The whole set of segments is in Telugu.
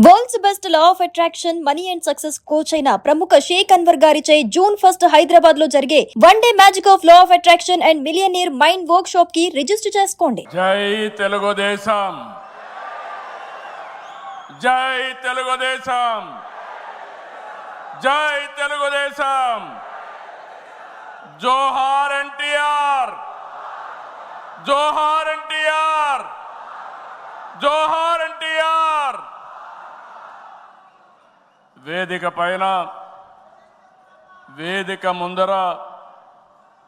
World's best law of attraction money and success coach అయిన ప్రముఖ షేక్ అన్వర్ గారిచే జూన్ 1 హైదరాబాద్ లో జరిగే one day magic of law of attraction and millionaire mind work shop కి రిజిస్టర్ చేసుకోండి. జై తెలుగుదేశం, జై తెలుగుదేశం, జై తెలుగుదేశం. జోహార్ ఎన్టీఆర్, జోహార్ ఎన్టీఆర్, జోహార్ ఎన్టీఆర్. వేదిక పైన, వేదిక ముందర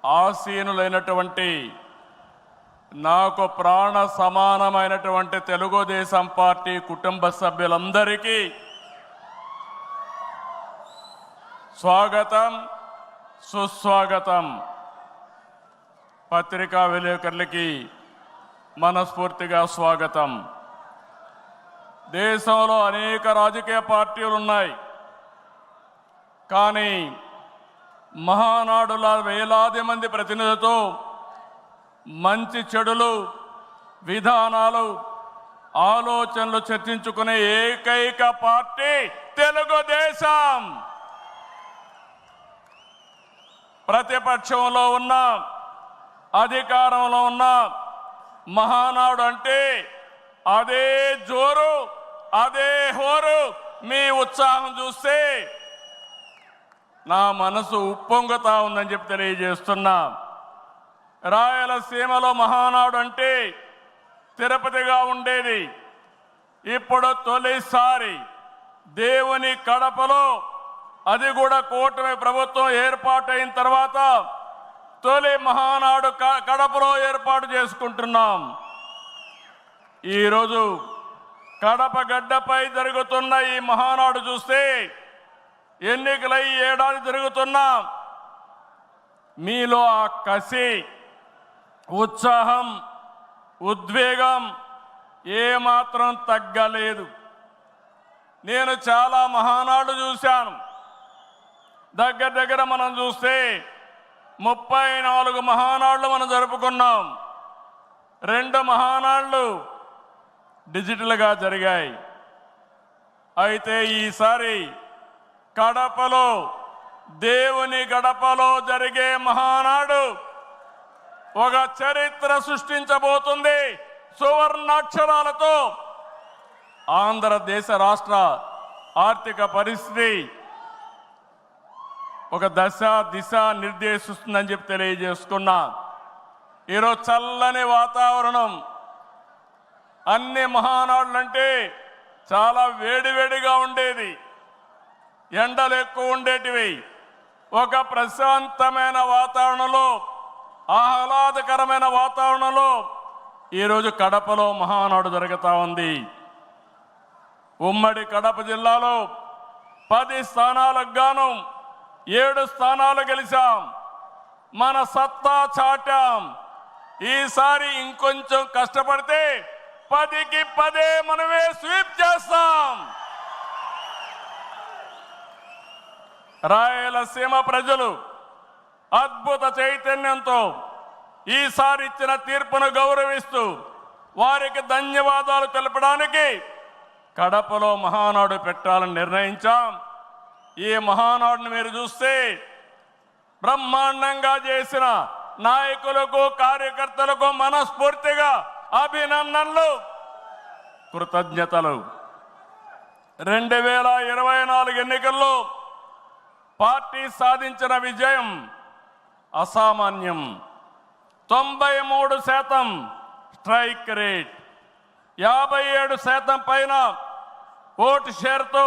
ఆసీనులైనటువంటి నాకు ప్రాణ సమానమైనటువంటి తెలుగుదేశం పార్టీ కుటుంబ సభ్యులందరికీ స్వాగతం, సుస్వాగతం. పత్రికా విలేకరులకి మనస్ఫూర్తిగా స్వాగతం. దేశంలో అనేక రాజకీయ పార్టీలు ఉన్నాయి, కానీ మహానాడుల వేలాది మంది ప్రతినిధులతో మంచి చెడులు, విధానాలు, ఆలోచనలు చర్చించుకునే ఏకైక పార్టీ తెలుగుదేశం. ప్రతిపక్షంలో ఉన్న, అధికారంలో ఉన్న మహానాడు అంటే అదే జోరు, అదే హోరు. మీ ఉత్సాహం చూస్తే నా మనసు ఉప్పొంగుతా ఉందని చెప్పి తెలియజేస్తున్నా. రాయలసీమలో మహానాడు అంటే తిరుపతిగా ఉండేది. ఇప్పుడు తొలిసారి దేవుని కడపలో, అది కూడా కూటమి ప్రభుత్వం ఏర్పాటైన తర్వాత తొలి మహానాడు కడపలో ఏర్పాటు చేసుకుంటున్నాం. ఈరోజు కడప గడ్డపై జరుగుతున్న ఈ మహానాడు చూస్తే ఎన్నికలై ఏడాది జరుగుతున్నా మీలో ఆ కసి, ఉత్సాహం, ఉద్వేగం ఏమాత్రం తగ్గలేదు. నేను చాలా మహానాడు చూశాను. దగ్గర మనం చూస్తే 34 మహానాడులు మనం జరుపుకున్నాం. 2 మహానాడులు డిజిటల్గా జరిగాయి. అయితే ఈసారి కడపలో, దేవుని గడపలో జరిగే మహానాడు ఒక చరిత్ర సృష్టించబోతుంది. సువర్ణాక్షరాలతో ఆంధ్రదేశ రాష్ట్ర ఆర్థిక పరిస్థితి ఒక దిశ నిర్దేశిస్తుందని చెప్పి తెలియజేసుకున్నా. ఈరోజు చల్లని వాతావరణం. అన్ని మహానాడులంటే చాలా వేడివేడిగా ఉండేది, ఎండలు ఎక్కువ ఉండేటివి. ఒక ప్రశాంతమైన వాతావరణంలో, ఆహ్లాదకరమైన వాతావరణంలో ఈరోజు కడపలో మహానాడు జరుగుతూ ఉంది. ఉమ్మడి కడప జిల్లాలో 10 స్థానాలకు గాను 7 స్థానాలు గెలిచాం. మన సత్తా చాటాం. ఈసారి ఇంకొంచెం కష్టపడితే 10కి 10 మనమే స్వీప్ చేస్తాం. రాయలసీమ ప్రజలు అద్భుత చైతన్యంతో ఈసారి ఇచ్చిన తీర్పును గౌరవిస్తూ వారికి ధన్యవాదాలు తెలపడానికి కడపలో మహానాడు పెట్టాలని నిర్ణయించాం. ఈ మహానాడుని మీరు చూస్తే బ్రహ్మాండంగా చేసిన నాయకులకు, కార్యకర్తలకు మనస్ఫూర్తిగా అభినందనలు, కృతజ్ఞతలు. 2024 ఎన్నికల్లో పార్టీ సాధించిన విజయం అసామాన్యం. 93% స్ట్రైక్ రేట్, 57% పైన ఓటు షేర్తో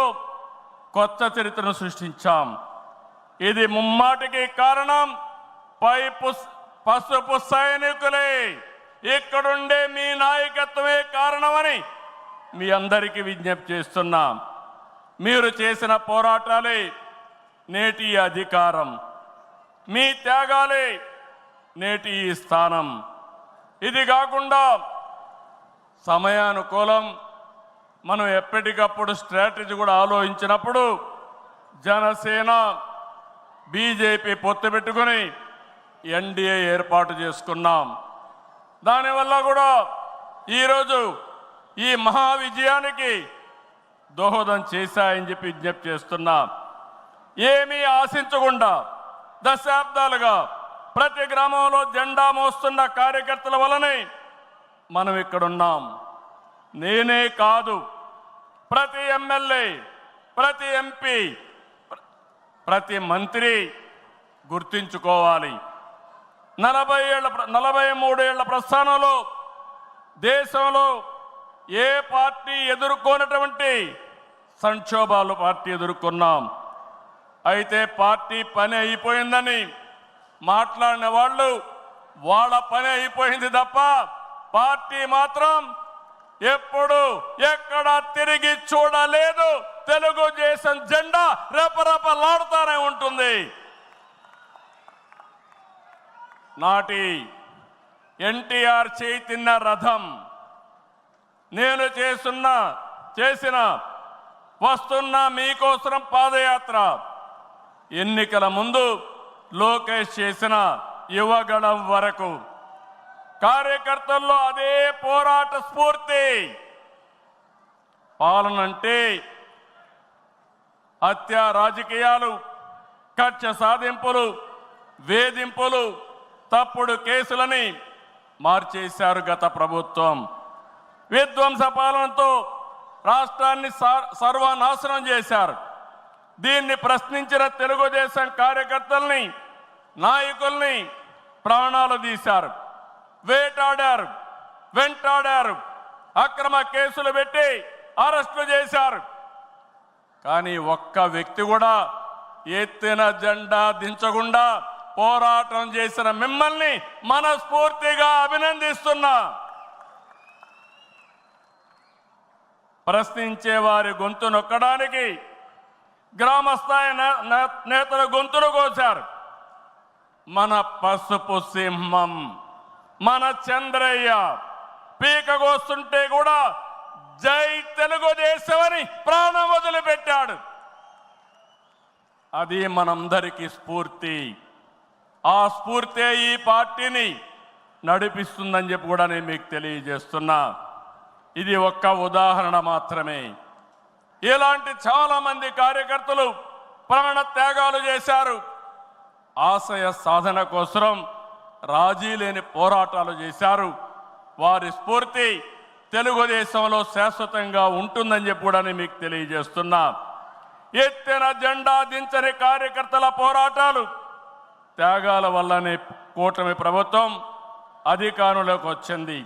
కొత్త చరిత్రను సృష్టించాం. ఇది ముమ్మాటికి కారణం పసుపు సైనికులే. ఇక్కడుండే మీ నాయకత్వమే కారణమని మీ అందరికీ విజ్ఞప్తి చేస్తున్నాం. మీరు చేసిన పోరాటాలే నేటి అధికారం, మీ త్యాగాలే నేటి ఈ స్థానం. ఇది కాకుండా సమయానుకూలం మనం ఎప్పటికప్పుడు స్ట్రాటజీ కూడా ఆలోచించినప్పుడు జనసేన, బీజేపీ పొత్తు పెట్టుకొని ఎన్డీఏ ఏర్పాటు చేసుకున్నాం. దానివల్ల కూడా ఈరోజు ఈ మహా విజయానికి దోహదం చేశాయని చెప్పి విజ్ఞప్తి చేస్తున్నా. ఏమీ ఆశించకుండా దశాబ్దాలుగా ప్రతి గ్రామంలో జెండా మోస్తున్న కార్యకర్తల వలనే మనం ఇక్కడున్నాం. నేనే కాదు, ప్రతి ఎమ్మెల్యే, ప్రతి ఎంపీ, ప్రతి మంత్రి గుర్తించుకోవాలి. 43 ఏళ్ల ప్రస్థానంలో దేశంలో ఏ పార్టీ ఎదుర్కొన్నటువంటి సంక్షోభాలు పార్టీ ఎదుర్కొన్నాం. అయితే పార్టీ పని అయిపోయిందని మాట్లాడిన వాళ్ళు వాళ్ళ పని అయిపోయింది తప్ప పార్టీ మాత్రం ఎప్పుడు ఎక్కడ తిరిగి చూడలేదు. తెలుగుదేశం జెండా రెపరెపలాడుతూనే ఉంటుంది. నాటి ఎన్టీఆర్ చైతన్య రథం నేను చేసిన వస్తున్న మీకోసం పాదయాత్ర, ఎన్నికల ముందు లోకేష్ చేసిన యువగళం వరకు కార్యకర్తల్లో అదే పోరాట స్ఫూర్తి. పాలనంటే హత్య రాజకీయాలు, కక్ష సాధింపులు, వేధింపులు, తప్పుడు కేసులని మార్చేశారు గత ప్రభుత్వం. విధ్వంస పాలనతో రాష్ట్రాన్ని సర్వనాశనం చేశారు. దీన్ని ప్రశ్నించిన తెలుగుదేశం కార్యకర్తల్ని, నాయకుల్ని ప్రాణాలు తీశారు, వేటాడారు, వెంటాడారు, అక్రమ కేసులు పెట్టి అరెస్టులు చేశారు. కానీ ఒక్క వ్యక్తి కూడా ఎత్తిన జెండా దించకుండా పోరాటం చేసిన మిమ్మల్ని మనస్ఫూర్తిగా అభినందిస్తున్నా. ప్రశ్నించే వారి గొంతు నొక్కడానికి గ్రామస్థాయి నేతల గొంతులు కోశారు. మన పసుపు సింహం, మన చంద్రయ్య పీకగోస్తుంటే కూడా జై తెలుగుదేశం అని ప్రాణం వదిలిపెట్టాడు. అది మనందరికీ స్ఫూర్తి. ఆ స్ఫూర్తే ఈ పార్టీని నడిపిస్తుందని చెప్పి కూడా నేను మీకు తెలియజేస్తున్నా. ఇది ఒక్క ఉదాహరణ మాత్రమే. ఇలాంటి చాలా మంది కార్యకర్తలు ప్రాణ త్యాగాలు చేశారు. ఆశయ సాధన కోసం రాజీ లేని పోరాటాలు చేశారు. వారి స్ఫూర్తి తెలుగుదేశంలో శాశ్వతంగా ఉంటుందని చెప్పి కూడా నేను మీకు తెలియజేస్తున్నా. ఎత్తిన జెండా దించని కార్యకర్తల పోరాటాలు, త్యాగాల వల్లనే కూటమి ప్రభుత్వం అధికారంలోకి వచ్చింది.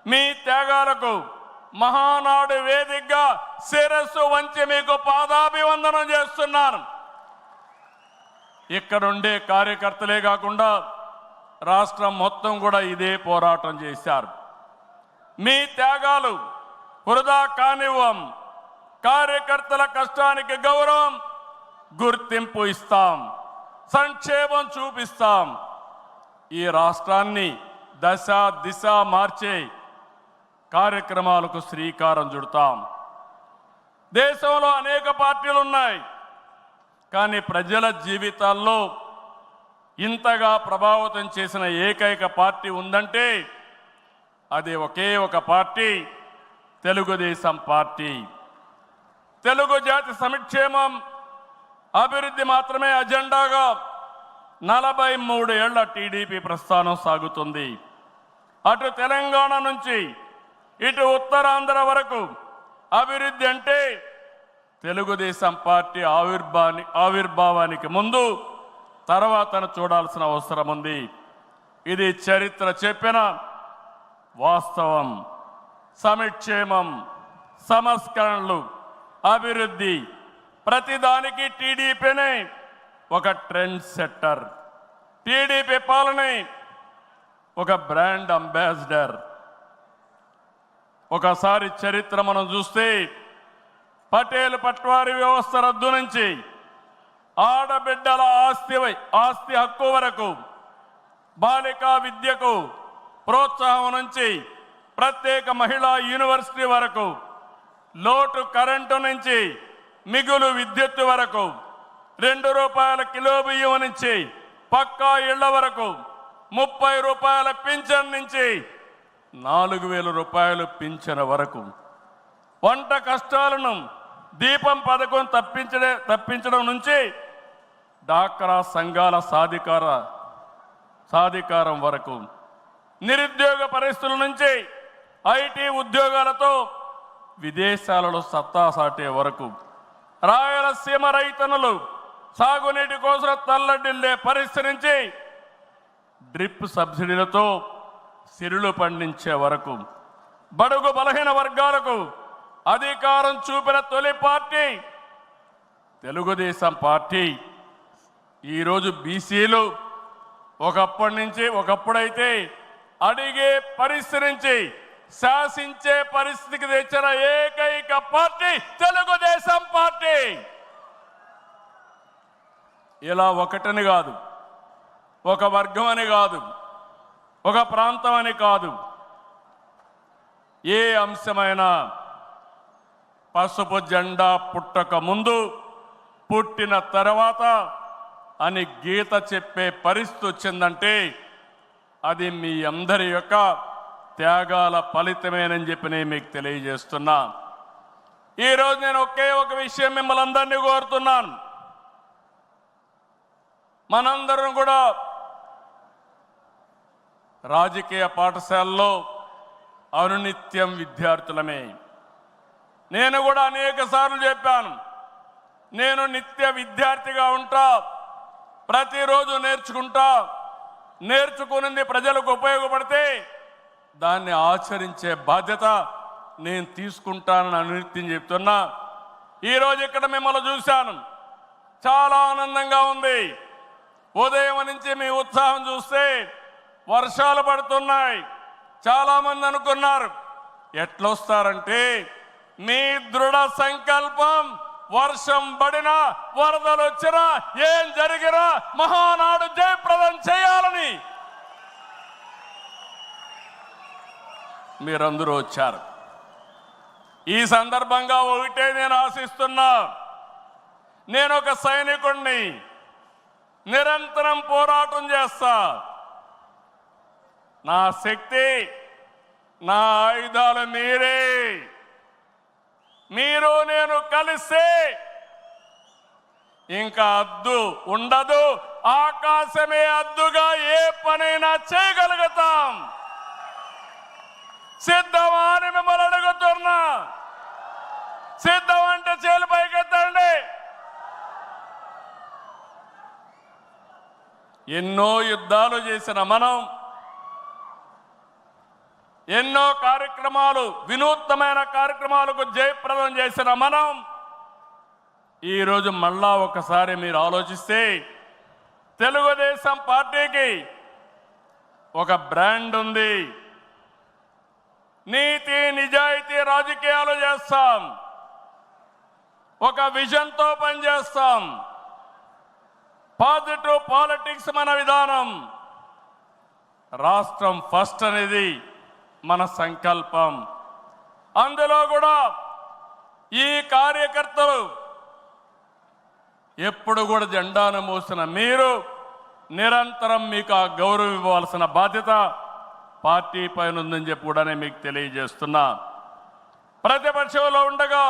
మీ త్యాగాలకు మహానాడు వేదికగా శిరస్సు వంచి మీకు పాదాభివందనం చేస్తున్నాను. ఇక్కడుండే కార్యకర్తలే కాకుండా రాష్ట్రం మొత్తం కూడా ఇదే పోరాటం చేశారు. మీ త్యాగాలు వృధా కానివ్వం. కార్యకర్తల కష్టానికి గౌరవం, గుర్తింపు ఇస్తాం, సంక్షేమం చూపిస్తాం. ఈ రాష్ట్రాన్ని దశ దిశ మార్చే కార్యక్రమాలకు శ్రీకారం చుడతాం. దేశంలో అనేక పార్టీలు ఉన్నాయి, కానీ ప్రజల జీవితాల్లో ఇంతగా ప్రభావితం చేసిన ఏకైక పార్టీ ఉందంటే అది ఒకే ఒక పార్టీ, తెలుగుదేశం పార్టీ. తెలుగు జాతి సంక్షేమం, అభివృద్ధి మాత్రమే అజెండాగా 43 ఏళ్ల టీడీపీ ప్రస్థానం సాగుతుంది. అటు తెలంగాణ నుంచి ఇటు ఉత్తరాంధ్ర వరకు అభివృద్ధి అంటే తెలుగుదేశం పార్టీ ఆవిర్భావానికి ముందు తర్వాతను చూడాల్సిన అవసరం ఉంది. ఇది చరిత్ర చెప్పిన వాస్తవం. సంక్షేమం, సంస్కరణలు, అభివృద్ధి, ప్రతిదానికి టీడీపీనే ఒక ట్రెండ్ సెట్టర్. టీడీపీ పాలనే ఒక బ్రాండ్ అంబాసిడర్. ఒకసారి చరిత్ర మనం చూస్తే పటేల్ పట్వారీ వ్యవస్థ రద్దు నుంచి ఆడబిడ్డల ఆస్తి హక్కు వరకు, బాలికా విద్యకు ప్రోత్సాహం నుంచి ప్రత్యేక మహిళా యూనివర్సిటీ వరకు, లోటు కరెంటు నుంచి మిగులు విద్యుత్తు వరకు, 2 రూపాయల కిలో బియ్యం నుంచి పక్కా ఇళ్ల వరకు, 30 రూపాయల పింఛన్ నుంచి 4,000 రూపాయలు పింఛన్ వరకు, వంట కష్టాలను దీపం పథకం తప్పించడం నుంచి డాక్రా సంఘాల సాధికారం వరకు, నిరుద్యోగ పరిస్థితుల నుంచి ఐటీ ఉద్యోగాలతో విదేశాలలో సత్తా సాటే వరకు, రాయలసీమ రైతన్నులు సాగునీటి కోసం తల్లడిల్లే పరిస్థితి నుంచి డ్రిప్ సబ్సిడీలతో సిరులు పండించే వరకు, బడుగు బలహీన వర్గాలకు అధికారం చూపిన తొలి పార్టీ తెలుగుదేశం పార్టీ. ఈరోజు బీసీలు ఒకప్పుడైతే అడిగే పరిస్థితి నుంచి శాసించే పరిస్థితికి తెచ్చిన ఏకైక పార్టీ తెలుగుదేశం పార్టీ. ఇలా ఒకటని కాదు, ఒక వర్గం అని కాదు, ఒక ప్రాంతం అని కాదు, ఏ అంశమైనా పసుపు జెండా పుట్టక ముందు, పుట్టిన తర్వాత అని గీత చెప్పే పరిస్థితి వచ్చిందంటే అది మీ అందరి యొక్క త్యాగాల ఫలితమేనని చెప్పి నేను మీకు తెలియజేస్తున్నా. ఈరోజు నేను ఒకే ఒక విషయం మిమ్మల్ని అందరినీ కోరుతున్నాను. మనందరం కూడా రాజకీయ పాఠశాలలో అనునిత్యం విద్యార్థులమే. నేను కూడా అనేక సార్లు చెప్పాను, నేను నిత్య విద్యార్థిగా ఉంటా, ప్రతిరోజు నేర్చుకుంటా, నేర్చుకున్నది ప్రజలకు ఉపయోగపడితే దాన్ని ఆచరించే బాధ్యత నేను తీసుకుంటానని అనునిత్యం చెప్తున్నా. ఈరోజు ఇక్కడ మిమ్మల్ని చూశాను, చాలా ఆనందంగా ఉంది. ఉదయం నుంచి మీ ఉత్సాహం చూస్తే వర్షాలు పడుతున్నాయి. చాలామంది అనుకున్నారు ఎట్లొస్తారంటే మీ దృఢ సంకల్పం వర్షం పడినా వరదలు వచ్చినా ఏం జరిగినా మహానాడు జయప్రదం చేయాలని మీరందరూ వచ్చారు. ఈ సందర్భంగా ఒకటే నేను ఆశిస్తున్నా, నేను ఒక సైనికుడిని, నిరంతరం పోరాటం చేస్తా. నా శక్తి, నా ఆయుధాలు మీరే. మీరు నేను కలిస్తే ఇంకా అద్దు ఉండదు, ఆకాశమే అద్దుగా ఏ పనైనా చేయగలుగుతాం. సిద్ధమా అని మిమ్మల్ని అడుగుతున్నా. సిద్ధం అంటే చేలు పైకెత్తండి. ఎన్నో యుద్ధాలు చేసిన మనం, ఎన్నో కార్యక్రమాలు, వినూత్నమైన కార్యక్రమాలకు జయప్రదం చేసిన మనం ఈరోజు మళ్ళా ఒకసారి మీరు ఆలోచిస్తే తెలుగుదేశం పార్టీకి ఒక బ్రాండ్ ఉంది. నీతి నిజాయితీ రాజకీయాలు చేస్తాం, ఒక విజన్తో పనిచేస్తాం. పాజిటివ్ పాలిటిక్స్ మన విధానం. రాష్ట్రం ఫస్ట్ అనేది మన సంకల్పం. అందులో కూడా ఈ కార్యకర్తలు ఎప్పుడు కూడా జెండాను మోసిన మీరు నిరంతరం మీకు ఆ గౌరవం ఇవ్వాల్సిన బాధ్యత పార్టీ పైన ఉందని చెప్పి కూడా నేను మీకు తెలియజేస్తున్నా. ప్రతిపక్షంలో ఉండగా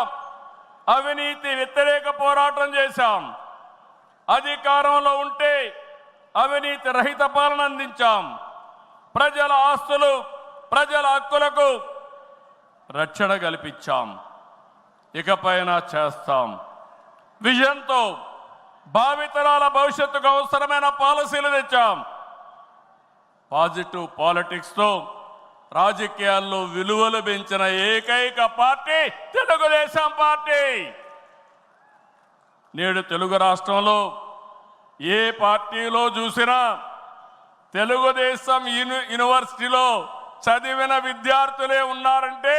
అవినీతి వ్యతిరేక పోరాటం చేశాం. అధికారంలో ఉంటే అవినీతి రహిత పాలన అందించాం. ప్రజల ఆస్తులు, ప్రజల హక్కులకు రక్షణ కల్పించాం. ఇకపైన చేస్తాం. విజన్తో భావితరాల భవిష్యత్తుకు అవసరమైన పాలసీలు తెచ్చాం. పాజిటివ్ పాలిటిక్స్తో రాజకీయాల్లో విలువలు పెంచిన ఏకైక పార్టీ తెలుగుదేశం పార్టీ. నేడు తెలుగు రాష్ట్రంలో ఏ పార్టీలో చూసినా తెలుగుదేశం యూనివర్సిటీలో చదివిన విద్యార్థులే ఉన్నారంటే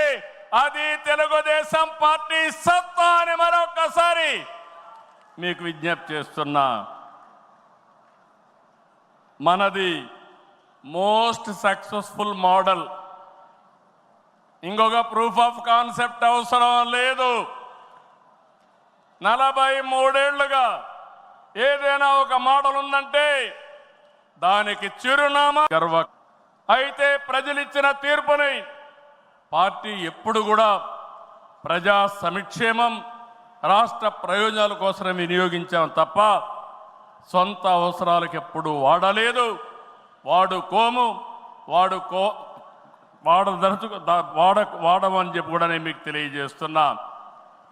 అది తెలుగుదేశం పార్టీ సత్తా అని మరొకసారి మీకు విజ్ఞప్తి చేస్తున్నా. మనది మోస్ట్ సక్సెస్ఫుల్ మోడల్. ఇంకొక ప్రూఫ్ ఆఫ్ కాన్సెప్ట్ అవసరం లేదు. 43 ఏళ్లుగా ఏదైనా ఒక మోడల్ ఉందంటే దానికి చిరునామా గర్వ. అయితే ప్రజలిచ్చిన తీర్పుని పార్టీ ఎప్పుడు కూడా ప్రజా సంక్షేమం, రాష్ట్ర ప్రయోజనాల కోసం వినియోగించాం తప్ప సొంత అవసరాలకు ఎప్పుడూ వాడలేదు, వాడుకోము, వాడమని చెప్పి కూడా నేను మీకు తెలియజేస్తున్నా.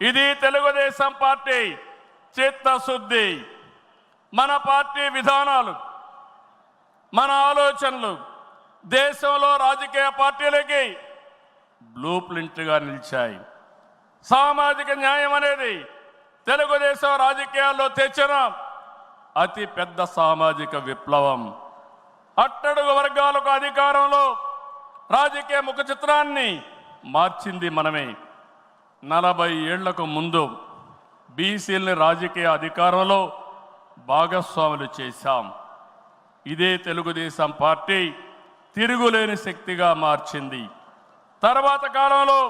ఇది తెలుగుదేశం పార్టీ చిత్తశుద్ధి. మన పార్టీ విధానాలు, మన ఆలోచనలు దేశంలో రాజకీయ పార్టీలకి బ్లూ ప్రింట్గా నిలిచాయి. సామాజిక న్యాయం అనేది తెలుగుదేశం రాజకీయాల్లో తెచ్చిన అతి పెద్ద సామాజిక విప్లవం. అట్టడుగు వర్గాలకు అధికారంలో రాజకీయ ముఖ చిత్రాన్ని మార్చింది మనమే. 40 ఏళ్లకు ముందు బీసీలని రాజకీయ అధికారంలో భాగస్వాములు చేశాం. ఇదే తెలుగుదేశం పార్టీ తిరుగులేని శక్తిగా మార్చింది. తర్వాత కాలంలో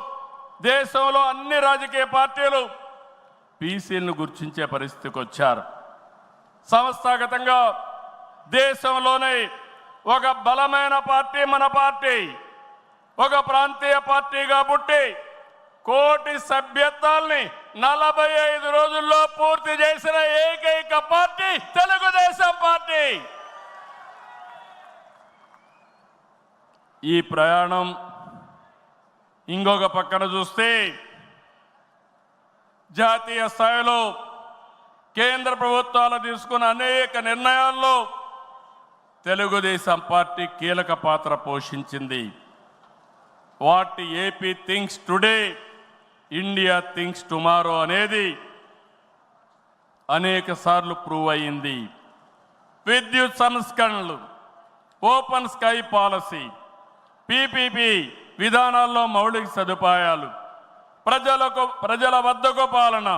దేశంలో అన్ని రాజకీయ పార్టీలు బీసీలను గుర్తించే పరిస్థితికి వచ్చారు. సంస్థాగతంగా దేశంలోనే ఒక బలమైన పార్టీ మన పార్టీ, ఒక ప్రాంతీయ పార్టీగా పుట్టి కోటి సభ్యత్వాల్ని 45 రోజుల్లో పూర్తి చేసిన ఏకైక పార్టీ తెలుగుదేశం పార్టీ. ఈ ప్రయాణం ఇంకొక పక్కన చూస్తే జాతీయ స్థాయిలో కేంద్ర ప్రభుత్వాలు తీసుకున్న అనేక నిర్ణయాల్లో తెలుగుదేశం పార్టీ కీలక పాత్ర పోషించింది. What AP thinks today, India thinks tomorrow అనేది అనేక సార్లు ప్రూవ్ అయింది. విద్యుత్ సంస్కరణలు, ఓపెన్ స్కై పాలసీ, పీపీపీ విధానాల్లో మౌలిక సదుపాయాలు, ప్రజల వద్దకు పాలన,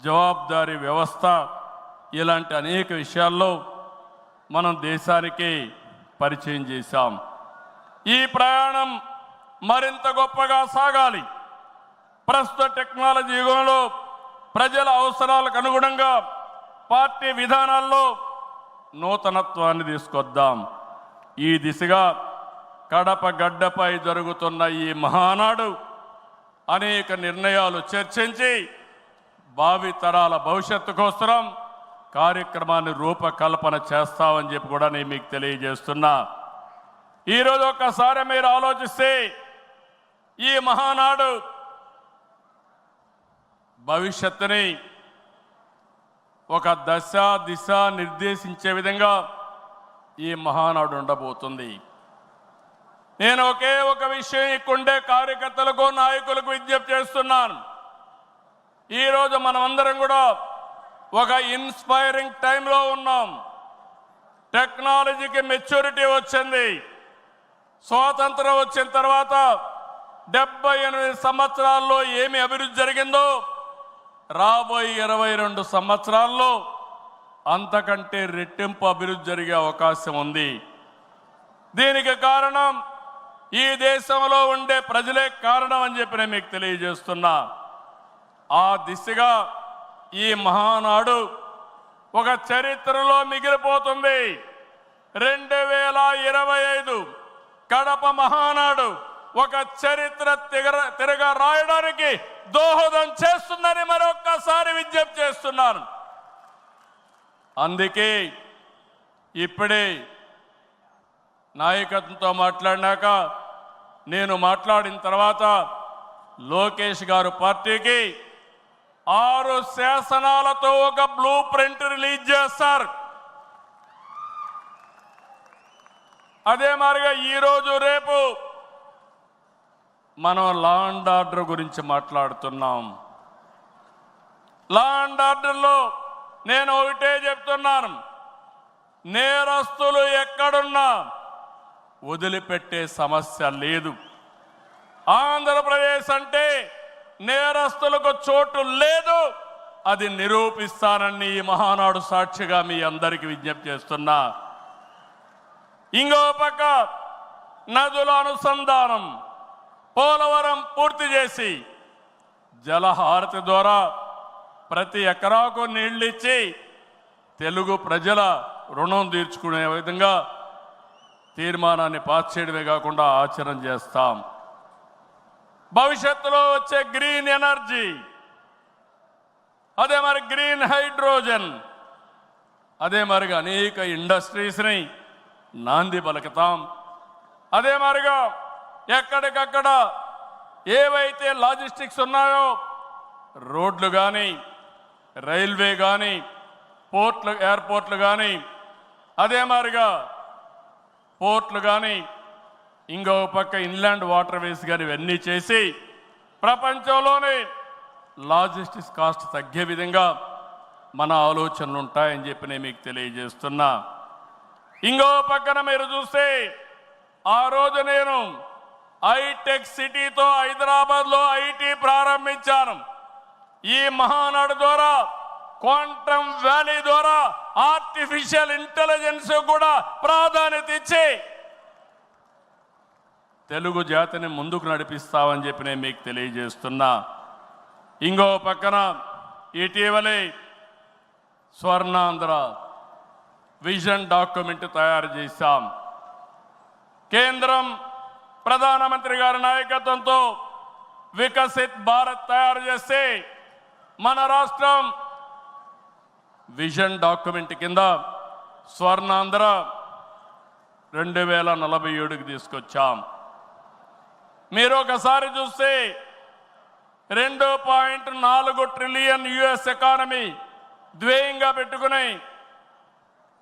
జవాబుదారీ వ్యవస్థ, ఇలాంటి అనేక విషయాల్లో మనం దేశానికి పరిచయం చేశాం. ఈ ప్రయాణం మరింత గొప్పగా సాగాలి. ప్రస్తుత టెక్నాలజీ యుగంలో ప్రజల అవసరాలకు అనుగుణంగా పార్టీ విధానాల్లో నూతనత్వాన్ని తీసుకొద్దాం. ఈ దిశగా కడప గడ్డపై జరుగుతున్న ఈ మహానాడు అనేక నిర్ణయాలు చర్చించి భావితరాల భవిష్యత్తు కోసం కార్యక్రమాన్ని రూపకల్పన చేస్తామని చెప్పి కూడా నేను మీకు తెలియజేస్తున్నా. ఈరోజు ఒక్కసారి మీరు ఆలోచిస్తే ఈ మహానాడు భవిష్యత్తుని ఒక దశ దిశ నిర్దేశించే విధంగా ఈ మహానాడు ఉండబోతుంది. నేను ఒకే ఒక విషయం ఇక్కడుండే కార్యకర్తలకు, నాయకులకు విజ్ఞప్తి చేస్తున్నాను. ఈరోజు మనమందరం కూడా ఒక ఇన్స్పైరింగ్ టైంలో ఉన్నాం. టెక్నాలజీకి మెచ్యూరిటీ వచ్చింది. స్వాతంత్రం వచ్చిన తర్వాత 78 సంవత్సరాల్లో ఏమి అభివృద్ధి జరిగిందో రాబోయే 22 సంవత్సరాల్లో అంతకంటే రెట్టింపు అభివృద్ధి జరిగే అవకాశం ఉంది. దీనికి కారణం ఈ దేశంలో ఉండే ప్రజలే కారణం అని చెప్పి నేను మీకు తెలియజేస్తున్నా. ఆ దిశగా ఈ మహానాడు ఒక చరిత్రలో మిగిలిపోతుంది. 2025 కడప మహానాడు ఒక చరిత్ర తిరగ రాయడానికి దోహదం చేస్తుందని మరొక్కసారి విజ్ఞప్తి చేస్తున్నాను. అందుకే ఇప్పుడే నాయకత్వంతో మాట్లాడినాక నేను మాట్లాడిన తర్వాత లోకేష్ గారు పార్టీకి 6 శాసనాలతో ఒక బ్లూ ప్రింట్ రిలీజ్ చేస్తారు. అదే మాదిరిగా ఈరోజు రేపు మనం లా అండ్ ఆర్డర్ గురించి మాట్లాడుతున్నాం. లా అండ్ ఆర్డర్లో నేను ఒకటే చెప్తున్నాను, నేరస్తులు ఎక్కడున్నా వదిలిపెట్టే సమస్య లేదు. ఆంధ్రప్రదేశ్ అంటే నేరస్తులకు చోటు లేదు. అది నిరూపిస్తానని ఈ మహానాడు సాక్షిగా మీ అందరికీ విజ్ఞప్తి చేస్తున్నా. ఇంకో పక్క నదుల అనుసంధానం, పోలవరం పూర్తి చేసి జలహారతి ద్వారా ప్రతి ఎకరాకు నీళ్ళిచ్చి తెలుగు ప్రజల రుణం తీర్చుకునే విధంగా తీర్మానాన్ని పాస్ చేయడమే కాకుండా ఆచరణ చేస్తాం. భవిష్యత్తులో వచ్చే గ్రీన్ ఎనర్జీ, అదే మరి గ్రీన్ హైడ్రోజన్, అదే మరిగా అనేక ఇండస్ట్రీస్ని నాంది పలుకుతాం. అదే మరిగా ఎక్కడికక్కడ ఏవైతే లాజిస్టిక్స్ ఉన్నాయో రోడ్లు కానీ, రైల్వే కానీ, పోర్ట్లు, ఎయిర్పోర్ట్లు కానీ, అదే మాదిరిగా పోర్ట్లు కానీ, ఇంకో పక్క ఇన్లాండ్ వాటర్ వేస్ కానీ ఇవన్నీ చేసి ప్రపంచంలోనే లాజిస్టిక్స్ కాస్ట్ తగ్గే విధంగా మన ఆలోచనలు ఉంటాయని చెప్పి నేను మీకు తెలియజేస్తున్నా. ఇంకో పక్కన మీరు చూస్తే ఆ రోజు నేను హైటెక్ సిటీతో హైదరాబాద్లో ఐటీ ప్రారంభించాను. ఈ మహానాడు ద్వారా, క్వాంటమ్ వ్యాలీ ద్వారా ఆర్టిఫిషియల్ ఇంటెలిజెన్స్ కూడా ప్రాధాన్యత ఇచ్చి తెలుగు జాతిని ముందుకు నడిపిస్తామని చెప్పి నేను మీకు తెలియజేస్తున్నా. ఇంకో పక్కన ఇటీవలే స్వర్ణాంధ్ర విజన్ డాక్యుమెంట్ తయారు చేశాం. కేంద్రం ప్రధానమంత్రి గారి నాయకత్వంతో వికసిత్ భారత్ తయారు చేస్తే మన రాష్ట్రం విజన్ డాక్యుమెంట్ కింద స్వర్ణాంధ్ర 2047కి తీసుకొచ్చాం. మీరు ఒకసారి చూస్తే 2.4 ట్రిలియన్ యుఎస్ ఎకానమీ ధ్యేయంగా పెట్టుకుని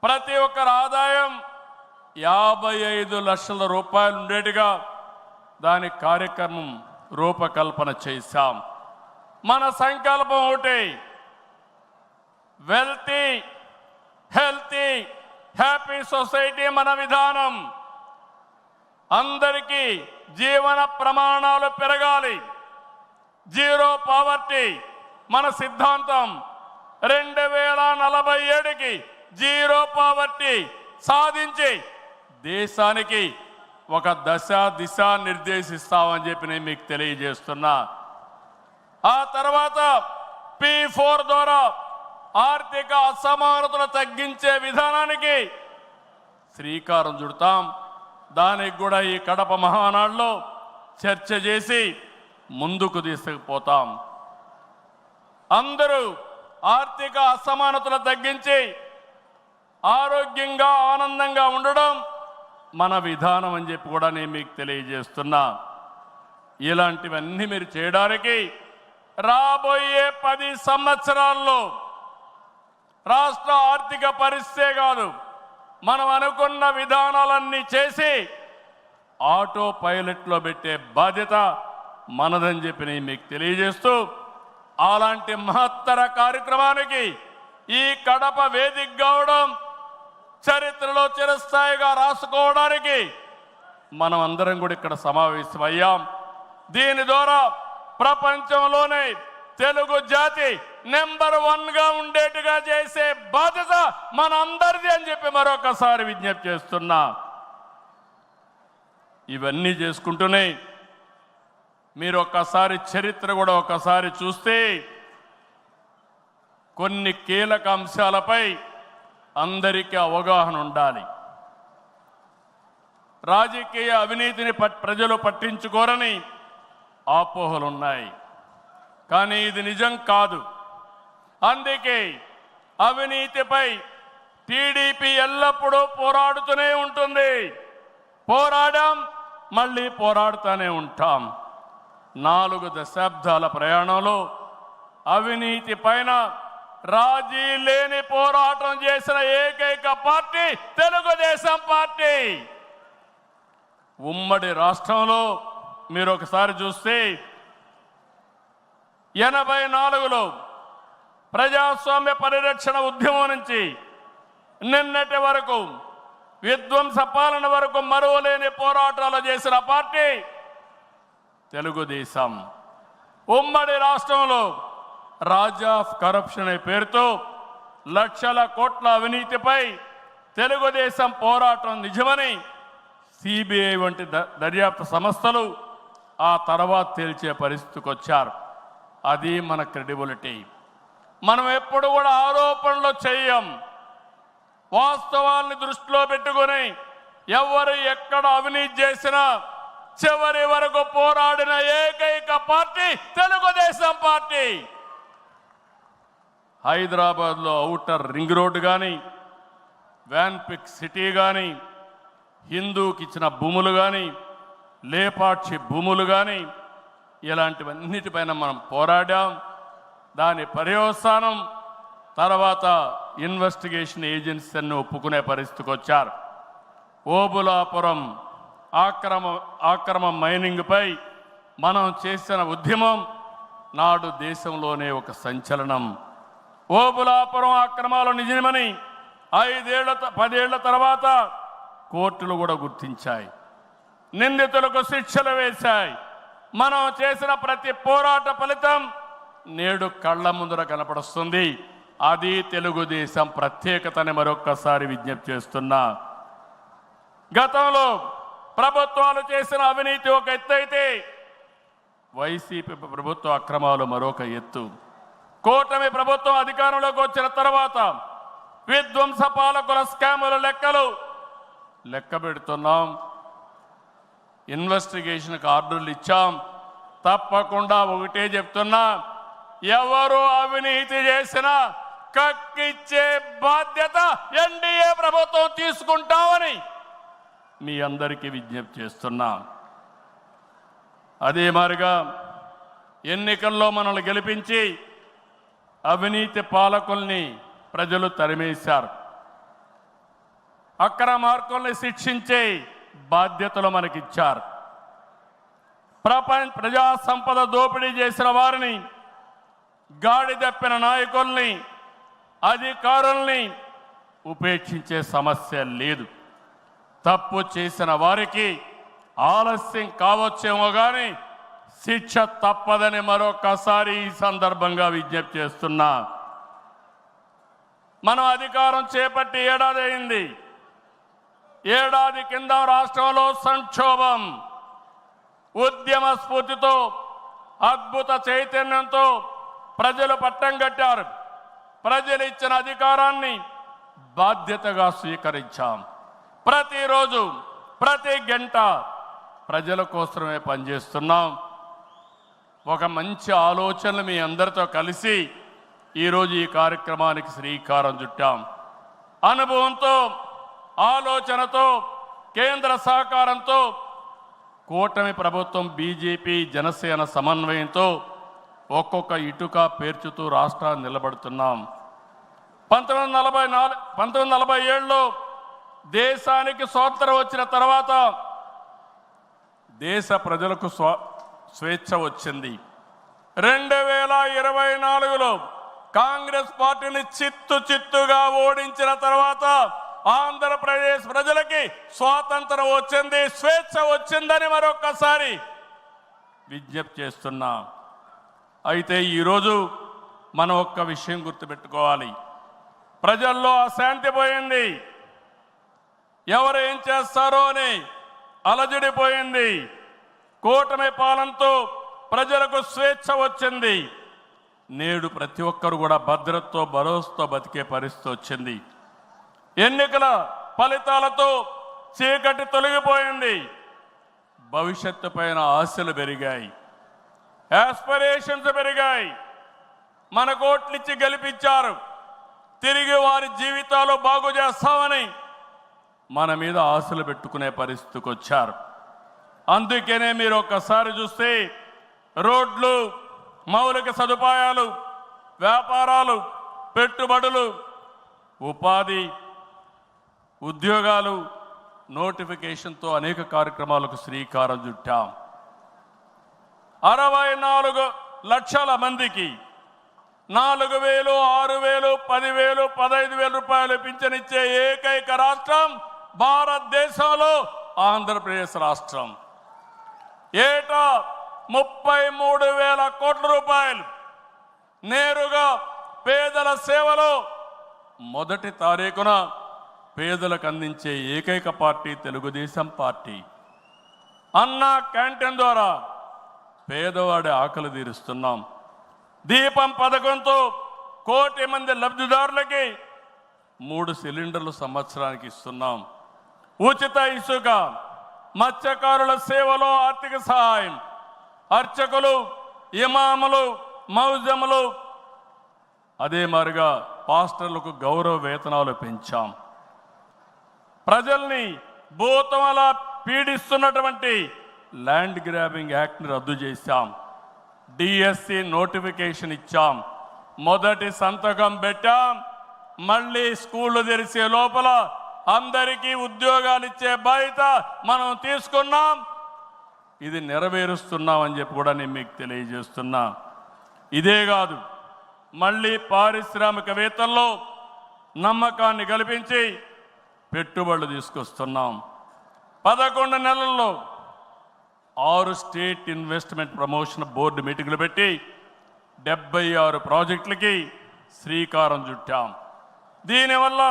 ప్రతి ఒక్కరి ఆదాయం 55 లక్షల రూపాయలు ఉండేట్టుగా దాని కార్యక్రమం రూపకల్పన చేశాం. మన సంకల్పం ఒకటి, వెల్తీ, హెల్తీ, హ్యాపీ సొసైటీ మన విధానం. అందరికీ జీవన ప్రమాణాలు పెరగాలి, జీరో పావర్టీ మన సిద్ధాంతం. 2047కి జీరో పావర్టీ సాధించి దేశానికి ఒక దిశ నిర్దేశిస్తామని చెప్పి నేను మీకు తెలియజేస్తున్నా. ఆ తర్వాత P4 ద్వారా ఆర్థిక అసమానతలు తగ్గించే విధానానికి శ్రీకారం చుడతాం. దానికి కూడా ఈ కడప మహానాడులో చర్చ చేసి ముందుకు తీసుకుపోతాం. అందరూ ఆర్థిక అసమానతలు తగ్గించి ఆరోగ్యంగా, ఆనందంగా ఉండడం మన విధానం అని చెప్పి కూడా నేను మీకు తెలియజేస్తున్నా. ఇలాంటివన్నీ మీరు చేయడానికి రాబోయే 10 సంవత్సరాల్లో రాష్ట్ర ఆర్థిక పరిస్థితే కాదు, మనం అనుకున్న విధానాలన్నీ చేసి ఆటో పైలట్లో పెట్టే బాధ్యత మనదని చెప్పి నేను మీకు తెలియజేస్తూ, అలాంటి మహత్తర కార్యక్రమానికి ఈ కడప వేదిక కావడం, చరిత్రలో చిరస్థాయిగా రాసుకోవడానికి మనం అందరం కూడా ఇక్కడ సమావేశమయ్యాం. దీని ద్వారా ప్రపంచంలోనే తెలుగు జాతి నెంబర్ 1గా ఉండేట్టుగా చేసే బాధ్యత మన అందరిది అని చెప్పి మరొకసారి విజ్ఞప్తి చేస్తున్నా. ఇవన్నీ చేసుకుంటూనే మీరు ఒక్కసారి చరిత్ర కూడా ఒకసారి చూస్తే కొన్ని కీలక అంశాలపై అందరికీ అవగాహన ఉండాలి. రాజకీయ అవినీతిని ప్రజలు పట్టించుకోరని అపోహలున్నాయి, కానీ ఇది నిజం కాదు. అందుకే అవినీతిపై టీడీపీ ఎల్లప్పుడూ పోరాడుతూనే ఉంటుంది. పోరాడాం, మళ్ళీ పోరాడుతూనే ఉంటాం. 4 దశాబ్దాల ప్రయాణంలో అవినీతి పైన రాజీ లేని పోరాటం చేసిన ఏకైక పార్టీ తెలుగుదేశం పార్టీ. ఉమ్మడి రాష్ట్రంలో మీరు ఒకసారి చూస్తే 84లో ప్రజాస్వామ్య పరిరక్షణ ఉద్యమం నుంచి నిన్నటి వరకు విధ్వంస పాలన వరకు మరువలేని పోరాటాలు చేసిన పార్టీ తెలుగుదేశం. ఉమ్మడి రాష్ట్రంలో రాజా ఆఫ్ కరప్షన్ అనే పేరుతో లక్షల కోట్ల అవినీతిపై తెలుగుదేశం పోరాటం నిజమని సిబిఐ వంటి దర్యాప్తు సంస్థలు ఆ తర్వాత తేల్చే పరిస్థితికి వచ్చారు. అది మన క్రెడిబిలిటీ. మనం ఎప్పుడు కూడా ఆరోపణలు చేయం, వాస్తవాల్ని దృష్టిలో పెట్టుకొని ఎవరు ఎక్కడ అవినీతి చేసినా చివరి వరకు పోరాడిన ఏకైక పార్టీ తెలుగుదేశం పార్టీ. హైదరాబాద్లో ఔటర్ రింగ్ రోడ్డు కానీ, వ్యాన్పిక్ సిటీ కానీ, హిందూకి ఇచ్చిన భూములు కానీ, లేపాక్షి భూములు కానీ, ఇలాంటివన్నిటిపైన మనం పోరాడాం. దాని పర్యవసానం తర్వాత ఇన్వెస్టిగేషన్ ఏజెన్సీని ఒప్పుకునే పరిస్థితికి వచ్చారు. ఓబులాపురం ఆక్రమ మైనింగ్పై మనం చేసిన ఉద్యమం నాడు దేశంలోనే ఒక సంచలనం. ఓబులాపురం అక్రమాలు నిజమని 10 ఏళ్ల తర్వాత కోర్టులు కూడా గుర్తించాయి, నిందితులకు శిక్షలు వేశాయి. మనం చేసిన ప్రతి పోరాట ఫలితం నేడు కళ్ళ ముందర కనపడుస్తుంది. అది తెలుగుదేశం ప్రత్యేకతని మరొక్కసారి విజ్ఞప్తి చేస్తున్నా. గతంలో ప్రభుత్వాలు చేసిన అవినీతి ఒక ఎత్తు అయితే, వైసీపీ ప్రభుత్వ అక్రమాలు మరొక ఎత్తు. కూటమి ప్రభుత్వం అధికారంలోకి వచ్చిన తర్వాత విధ్వంస పాలకుల స్కాముల లెక్క పెడుతున్నాం. ఇన్వెస్టిగేషన్కి ఆర్డర్లు ఇచ్చాం. తప్పకుండా ఒకటే చెప్తున్నా, ఎవరు అవినీతి చేసినా కక్కిచ్చే బాధ్యత ఎన్డీఏ ప్రభుత్వం తీసుకుంటామని మీ అందరికీ విజ్ఞప్తి చేస్తున్నా. అదే మాదిరిగా ఎన్నికల్లో మనల్ని గెలిపించి అవినీతి పాలకుల్ని ప్రజలు తరిమేశారు. అక్రమార్కుల్ని శిక్షించే బాధ్యతలు మనకిచ్చారు. ప్రజా సంపద దోపిడీ చేసిన వారిని, గాడి తప్పిన నాయకుల్ని, అధికారుల్ని ఉపేక్షించే సమస్య లేదు. తప్పు చేసిన వారికి ఆలస్యం కావచ్చేమో కానీ శిక్ష తప్పదని మరొకసారి ఈ సందర్భంగా విజ్ఞప్తి చేస్తున్నా. మనం అధికారం చేపట్టి ఏడాది అయింది. ఏడాది కింద రాష్ట్రంలో సంక్షోభం, ఉద్యమ స్ఫూర్తితో, అద్భుత చైతన్యంతో ప్రజలు పట్టం కట్టారు. ప్రజలు ఇచ్చిన అధికారాన్ని బాధ్యతగా స్వీకరించాం. ప్రతిరోజు ప్రతి గంట ప్రజల కోసమే పనిచేస్తున్నాం. ఒక మంచి ఆలోచనలు మీ అందరితో కలిసి ఈరోజు ఈ కార్యక్రమానికి శ్రీకారం చుట్టాం. అనుభవంతో, ఆలోచనతో, కేంద్ర సహకారంతో కూటమి ప్రభుత్వం బీజేపీ జనసేన సమన్వయంతో ఒక్కొక్క ఇటుక పేర్చుతూ రాష్ట్రాన్ని నిలబడుతున్నాం. 1947లో దేశానికి స్వాతంత్రం వచ్చిన తర్వాత దేశ ప్రజలకు స్వేచ్ఛ వచ్చింది. 2024లో కాంగ్రెస్ పార్టీని చిత్తుగా ఓడించిన తర్వాత ఆంధ్రప్రదేశ్ ప్రజలకి స్వాతంత్రం వచ్చింది, స్వేచ్ఛ వచ్చిందని మరొక్కసారి విజ్ఞప్తి చేస్తున్నా. అయితే ఈరోజు మనం ఒక్క విషయం గుర్తుపెట్టుకోవాలి. ప్రజల్లో అశాంతి పోయింది, ఎవరు ఏం చేస్తారో అని అలజడిపోయింది. కూటమి పాలనతో ప్రజలకు స్వేచ్ఛ వచ్చింది. నేడు ప్రతి ఒక్కరు కూడా భద్రతతో, భరోసాతో బతికే పరిస్థితి వచ్చింది. ఎన్నికల ఫలితాలతో చీకటి తొలగిపోయింది. భవిష్యత్తు పైన ఆశలు పెరిగాయి, యాస్పిరేషన్స్ పెరిగాయి. మన కోట్లిచ్చి గెలిపించారు, తిరిగి వారి జీవితాలు బాగు చేస్తామని మన మీద ఆశలు పెట్టుకునే పరిస్థితికి వచ్చారు. అందుకనే మీరు ఒక్కసారి చూస్తే రోడ్లు, మౌలిక సదుపాయాలు, వ్యాపారాలు, పెట్టుబడులు, ఉపాధి, ఉద్యోగాలు, నోటిఫికేషన్తో అనేక కార్యక్రమాలకు శ్రీకారం చుట్టాం. 64 లక్షల మందికి 4,000, 6,000, 10,000, 15,000 రూపాయలు పింఛనిచ్చే ఏకైక రాష్ట్రం భారతదేశంలో ఆంధ్రప్రదేశ్ రాష్ట్రం. ఏటా 33,000 కోట్ల రూపాయలు నేరుగా పేదల సేవలో మొదటి తారీఖున పేదలకు అందించే ఏకైక పార్టీ తెలుగుదేశం పార్టీ. అన్నా క్యాంటీన్ ద్వారా పేదవాడి ఆకలి తీరుస్తున్నాం. దీపం పథకంతో 1 కోటి మంది లబ్ధిదారులకి 3 సిలిండర్లు సంవత్సరానికి ఇస్తున్నాం. ఉచిత ఇసుక, మత్స్యకారుల సేవలో ఆర్థిక సహాయం, అర్చకులు, ఇమాములు, మౌజములు, అదే మాదిరిగా పాస్టర్లకు గౌరవ వేతనాలు పెంచాం. ప్రజల్ని భూతమలా పీడిస్తున్నటువంటి ల్యాండ్ గ్రాబింగ్ యాక్ట్ని రద్దు చేశాం. డిఎస్సి నోటిఫికేషన్ ఇచ్చాం. మొదటి సంతకం పెట్టాం. మళ్ళీ స్కూళ్ళు తెరిచే లోపల అందరికీ ఉద్యోగాలు ఇచ్చే బాధ్యత మనం తీసుకున్నాం. ఇది నెరవేరుస్తున్నామని చెప్పి కూడా నేను మీకు తెలియజేస్తున్నా. ఇదే కాదు, మళ్ళీ పారిశ్రామికవేత్తల్లో నమ్మకాన్ని కల్పించి పెట్టుబడులు తీసుకొస్తున్నాం. 11 నెలల్లో 6 స్టేట్ ఇన్వెస్ట్మెంట్ ప్రమోషన్ బోర్డు మీటింగులు పెట్టి 76 ప్రాజెక్టులకి శ్రీకారం చుట్టాం. దీనివల్ల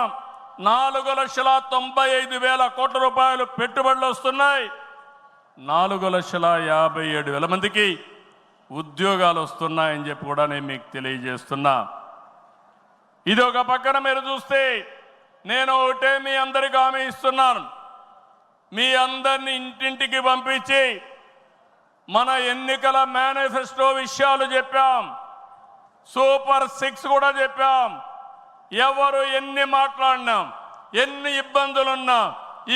4,95,000 కోట్ల రూపాయలు పెట్టుబడులు వస్తున్నాయి. 4,57,000 మందికి ఉద్యోగాలు వస్తున్నాయని చెప్పి కూడా నేను మీకు తెలియజేస్తున్నా. ఇది ఒక పక్కన మీరు చూస్తే నేను ఒకటే మీ అందరికీ హామీ ఇస్తున్నాను. మీ అందరిని ఇంటింటికి పంపించి మన ఎన్నికల మేనిఫెస్టో విషయాలు చెప్పాం. సూపర్ 6 కూడా చెప్పాం. ఎవరు ఎన్ని మాట్లాడినా, ఎన్ని ఇబ్బందులున్నా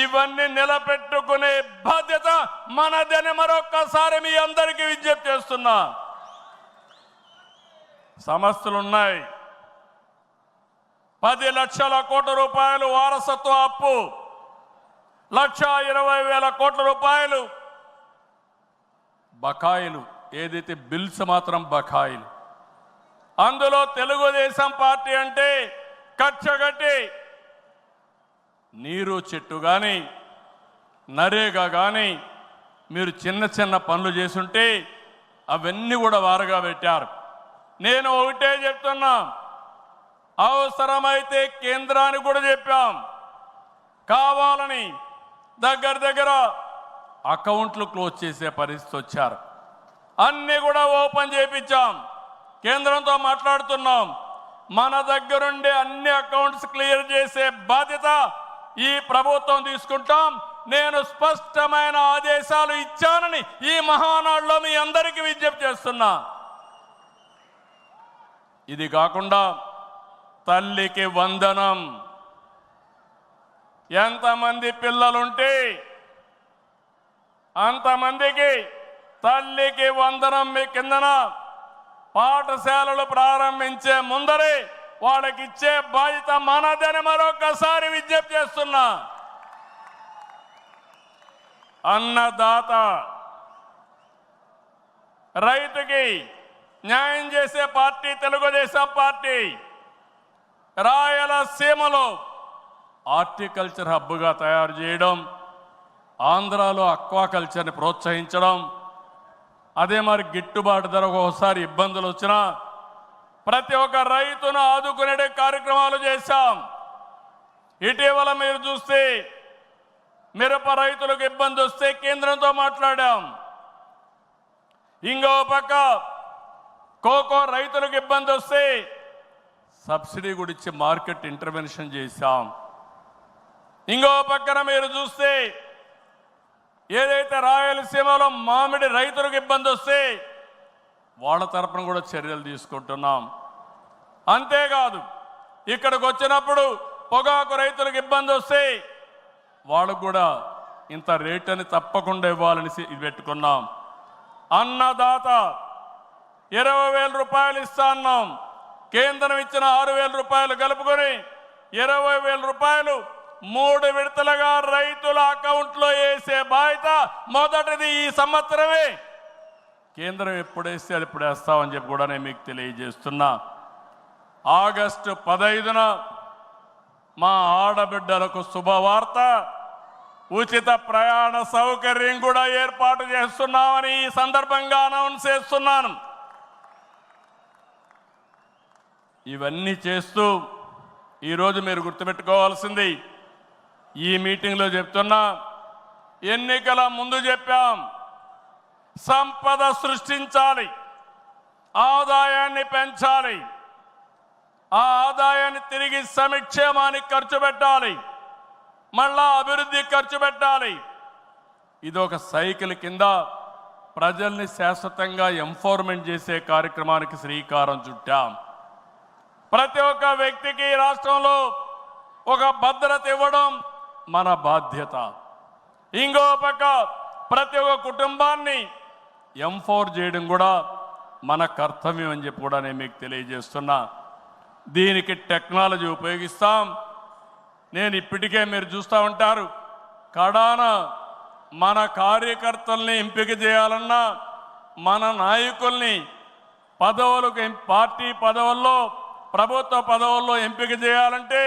ఇవన్నీ నిలబెట్టుకునే బాధ్యత మనదని మరొక్కసారి మీ అందరికీ విజ్ఞప్తి చేస్తున్నా. సమస్యలున్నాయి. 10 లక్షల కోట్ల రూపాయలు వారసత్వ అప్పు, 1,20,000 కోట్ల రూపాయలు బకాయిలు, ఏదైతే బిల్స్ మాత్రం బకాయిలు. అందులో తెలుగుదేశం పార్టీ అంటే కచ్చగట్టి నీరు చెట్టు కానీ నరేగా కానీ మీరు చిన్న చిన్న పనులు చేసుంటే అవన్నీ కూడా వారగా పెట్టారు. నేను ఒకటే చెప్తున్నా, అవసరమైతే కేంద్రానికి కూడా చెప్పాం. కావాలని దగ్గర అకౌంట్లు క్లోజ్ చేసే పరిస్థితి వచ్చారు. అన్నీ కూడా ఓపెన్ చేయించాం. కేంద్రంతో మాట్లాడుతున్నాం. మన దగ్గరుండే అన్ని అకౌంట్స్ క్లియర్ చేసే బాధ్యత ఈ ప్రభుత్వం తీసుకుంటాం. నేను స్పష్టమైన ఆదేశాలు ఇచ్చానని ఈ మహానాడులో మీ అందరికీ విజ్ఞప్తి చేస్తున్నా. ఇది కాకుండా తల్లికి వందనం. ఎంతమంది పిల్లలుంటే అంతమందికి తల్లికి వందనం మీ కిందన పాఠశాలలు ప్రారంభించే ముందరే వాళ్ళకి ఇచ్చే బాధ్యత మనదని మరొకసారి విజ్ఞప్తి చేస్తున్నా. అన్నదాత, రైతుకి న్యాయం చేసే పార్టీ తెలుగుదేశం పార్టీ. రాయలసీమలో హార్టికల్చర్ హబ్గా తయారు చేయడం, ఆంధ్రాలో అక్వాకల్చర్ని ప్రోత్సహించడం, అదే మరి గిట్టుబాటు ధర ఒకసారి ఇబ్బందులు వచ్చినా ప్రతి ఒక్క రైతును ఆదుకునే కార్యక్రమాలు చేశాం. ఇటీవల మీరు చూస్తే మిరప రైతులకు ఇబ్బంది వస్తే కేంద్రంతో మాట్లాడాం. ఇంకో పక్క కోకో రైతులకు ఇబ్బంది వస్తే సబ్సిడీ కూడా ఇచ్చి మార్కెట్ ఇంటర్వెన్షన్ చేశాం. ఇంకో పక్కన మీరు చూస్తే ఏదైతే రాయలసీమలో మామిడి రైతులకు ఇబ్బంది వస్తే వాళ్ళ తరపున కూడా చర్యలు తీసుకుంటున్నాం. అంతేకాదు ఇక్కడికి వచ్చినప్పుడు పొగాకు రైతులకు ఇబ్బంది వస్తే వాళ్ళకు కూడా ఇంత రేట్ అని తప్పకుండా ఇవ్వాలని పెట్టుకున్నాం. అన్నదాత 20,000 రూపాయలు ఇస్తా అన్నాం. కేంద్రం ఇచ్చిన 6,000 రూపాయలు కలుపుకొని 20,000 రూపాయలు 3 విడతలుగా రైతుల అకౌంట్లో వేసే బాధ్యత మొదటిది ఈ సంవత్సరమే. కేంద్రం ఎప్పుడు వేస్తే అది ఇప్పుడు వేస్తామని చెప్పి కూడా నేను మీకు తెలియజేస్తున్నా. ఆగస్టు 15న మా ఆడబిడ్డలకు శుభవార్త, ఉచిత ప్రయాణ సౌకర్యం కూడా ఏర్పాటు చేస్తున్నామని ఈ సందర్భంగా అనౌన్స్ చేస్తున్నాను. ఇవన్నీ చేస్తూ ఈరోజు మీరు గుర్తుపెట్టుకోవాల్సింది, ఈ మీటింగ్లో చెప్తున్నా, ఎన్నికల ముందు చెప్పాం, సంపద సృష్టించాలి, ఆదాయాన్ని పెంచాలి, ఆ ఆదాయాన్ని తిరిగి సంక్షేమానికి ఖర్చు పెట్టాలి, మళ్ళా అభివృద్ధి ఖర్చు పెట్టాలి. ఇది ఒక సైకిల్ కింద ప్రజల్ని శాశ్వతంగా ఎంపవర్మెంట్ చేసే కార్యక్రమానికి శ్రీకారం చుట్టాం. ప్రతి ఒక్క వ్యక్తికి రాష్ట్రంలో ఒక భద్రత ఇవ్వడం మన బాధ్యత. ఇంకో పక్క ప్రతి ఒక్క కుటుంబాన్ని ఎంపవర్ చేయడం కూడా మన కర్తవ్యం అని చెప్పి కూడా నేను మీకు తెలియజేస్తున్నా. దీనికి టెక్నాలజీ ఉపయోగిస్తాం. నేను ఇప్పటికే మీరు చూస్తూ ఉంటారు, కడాన మన కార్యకర్తల్ని ఎంపిక చేయాలన్నా, మన నాయకుల్ని పదవులకు పార్టీ పదవుల్లో ప్రభుత్వ పదవుల్లో ఎంపిక చేయాలంటే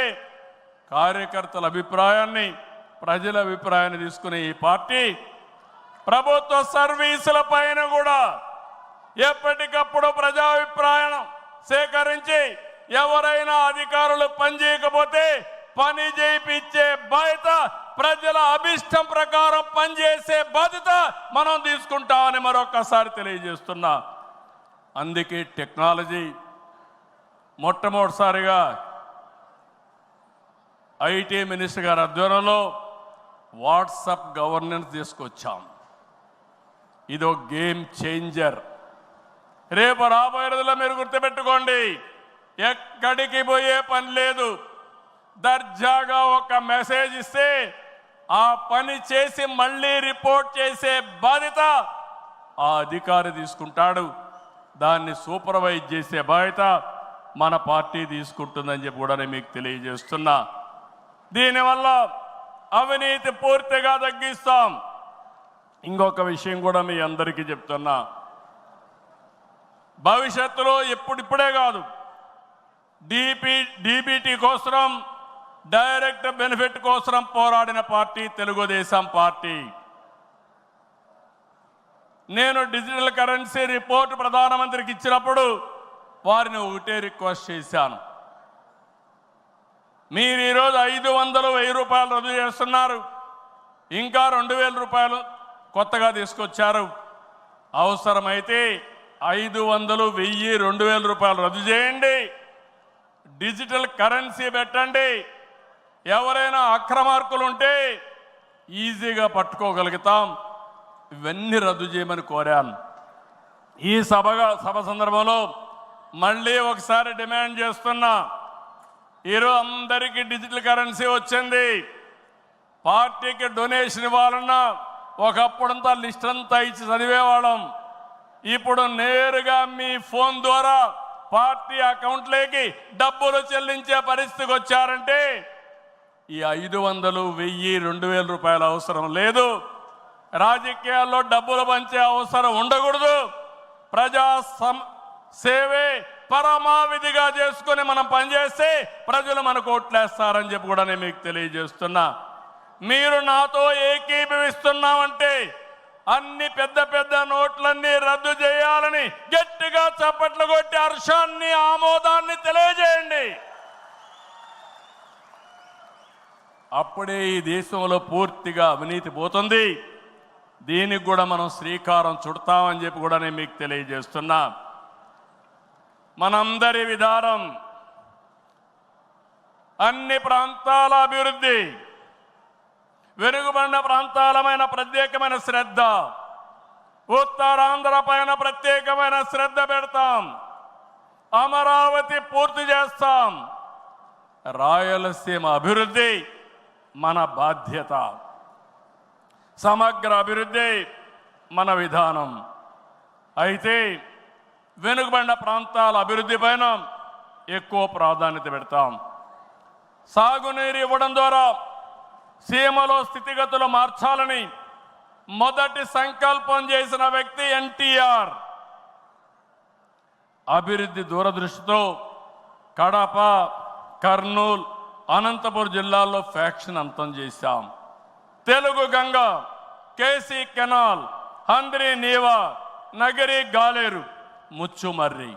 కార్యకర్తల అభిప్రాయాన్ని, ప్రజల అభిప్రాయాన్ని తీసుకునే ఈ పార్టీ ప్రభుత్వ సర్వీసుల పైన కూడా ఎప్పటికప్పుడు ప్రజాభిప్రాయం సేకరించి ఎవరైనా అధికారులు పనిచేయకపోతే పని చేయించే బాధ్యత, ప్రజల అభిష్టం ప్రకారం పనిచేసే బాధ్యత మనం తీసుకుంటామని మరొకసారి తెలియజేస్తున్నా. అందుకే టెక్నాలజీ మొట్టమొదటిసారిగా ఐటీ మినిస్టర్ గారి ఆధ్వర్యంలో వాట్సాప్ గవర్నెన్స్ తీసుకొచ్చాం. ఇదో గేమ్ చేంజర్. రేపు రాబోయే రోజుల్లో మీరు గుర్తుపెట్టుకోండి, ఎక్కడికి పోయే పని లేదు. దర్జాగా ఒక మెసేజ్ ఇస్తే ఆ పని చేసి మళ్ళీ రిపోర్ట్ చేసే బాధ్యత ఆ అధికారి తీసుకుంటాడు. దాన్ని సూపర్వైజ్ చేసే బాధ్యత మన పార్టీ తీసుకుంటుందని చెప్పి కూడా నేను మీకు తెలియజేస్తున్నా. దీనివల్ల అవినీతి పూర్తిగా తగ్గిస్తాం. ఇంకొక విషయం కూడా మీ అందరికీ చెప్తున్నా, భవిష్యత్తులో ఇప్పుడే కాదు, డీబీటీ కోసం, డైరెక్ట్ బెనిఫిట్ కోసం పోరాడిన పార్టీ తెలుగుదేశం పార్టీ. నేను డిజిటల్ కరెన్సీ రిపోర్ట్ ప్రధానమంత్రికి ఇచ్చినప్పుడు వారిని ఒకటే రిక్వెస్ట్ చేశాను, మీరు ఈరోజు 500, 1000 రూపాయలు రద్దు చేస్తున్నారు, ఇంకా 2000 రూపాయలు కొత్తగా తీసుకొచ్చారు. అవసరమైతే 500, 1000, 2000 రూపాయలు రద్దు చేయండి, డిజిటల్ కరెన్సీ పెట్టండి. ఎవరైనా అక్రమార్కులు ఉంటే ఈజీగా పట్టుకోగలుగుతాం. ఇవన్నీ రద్దు చేయమని కోరాను. ఈ సభ సందర్భంలో మళ్ళీ ఒకసారి డిమాండ్ చేస్తున్నా, ఈరోజు అందరికీ డిజిటల్ కరెన్సీ వచ్చింది. పార్టీకి డొనేషన్ ఇవ్వాలన్నా ఒకప్పుడంతా లిస్ట్ అంతా ఇచ్చి చదివేవాళ్ళం. ఇప్పుడు నేరుగా మీ ఫోన్ ద్వారా పార్టీ అకౌంట్లోకి డబ్బులు చెల్లించే పరిస్థితికి వచ్చారంటే ఈ 500, 1000, 2000 రూపాయల అవసరం లేదు. రాజకీయాల్లో డబ్బులు పంచే అవసరం ఉండకూడదు. ప్రజా సేవే పరమావిధిగా చేసుకుని మనం పనిచేస్తే ప్రజలు మనకు ఓట్లేస్తారని చెప్పి కూడా నేను మీకు తెలియజేస్తున్నా. మీరు నాతో ఏకీభవిస్తున్నామంటే అన్ని పెద్ద నోట్లన్నీ రద్దు చేయాలని గట్టిగా చప్పట్లు కొట్టి హర్షాన్ని, ఆమోదాన్ని తెలియజేయండి. అప్పుడే ఈ దేశంలో పూర్తిగా అవినీతి పోతుంది. దీనికి కూడా మనం శ్రీకారం చుడతామని చెప్పి కూడా నేను మీకు తెలియజేస్తున్నా. మనందరి విధానం అన్ని ప్రాంతాల అభివృద్ధి, వెనుకబడిన ప్రాంతాలమైన ప్రత్యేకమైన శ్రద్ధ, ఉత్తరాంధ్ర పైన ప్రత్యేకమైన శ్రద్ధ పెడతాం. అమరావతి పూర్తి చేస్తాం. రాయలసీమ అభివృద్ధి మన బాధ్యత. సమగ్ర అభివృద్ధి మన విధానం. అయితే వెనుకబడిన ప్రాంతాల అభివృద్ధి పైన ఎక్కువ ప్రాధాన్యత పెడతాం. సాగునీరు ఇవ్వడం ద్వారా సీమలో స్థితిగతులు మార్చాలని మొదటి సంకల్పం చేసిన వ్యక్తి ఎన్టీఆర్. అభివృద్ధి దూరదృష్టితో కడప, కర్నూలు, అనంతపురం జిల్లాల్లో ఫ్యాక్షన్ అంతం చేశాం. తెలుగు గంగ, కేసీ కెనాల్, హంద్రీ నీవా, నగరి గాలేరు, ముచ్చుమర్రి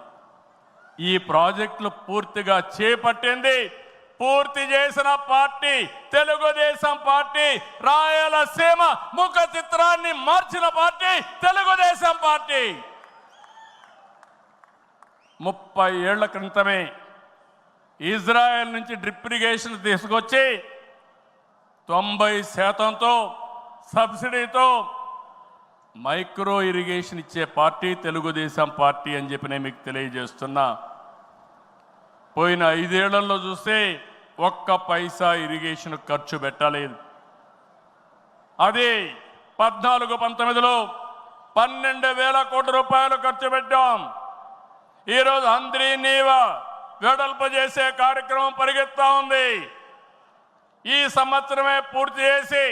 ఈ ప్రాజెక్టులు పూర్తిగా చేపట్టింది, పూర్తి చేసిన పార్టీ తెలుగుదేశం పార్టీ. రాయలసీమ ముఖ చిత్రాన్ని మార్చిన పార్టీ తెలుగుదేశం పార్టీ. 30 ఏళ్ల క్రితమే ఇజ్రాయెల్ నుంచి డ్రిప్ ఇరిగేషన్ తీసుకొచ్చి 90% సబ్సిడీతో మైక్రో ఇరిగేషన్ ఇచ్చే పార్టీ తెలుగుదేశం పార్టీ అని చెప్పి నేను మీకు తెలియజేస్తున్నా. పోయిన 5 ఏళ్లలో చూస్తే ఒక్క పైసా ఇరిగేషన్ ఖర్చు పెట్టలేదు. అదే 14-19లో 12,000 కోట్ల రూపాయలు ఖర్చు పెట్టాం. ఈరోజు అంద్రీ నీవ వెడల్పు చేసే కార్యక్రమం పరిగెత్తా ఉంది. ఈ సంవత్సరమే పూర్తి చేసి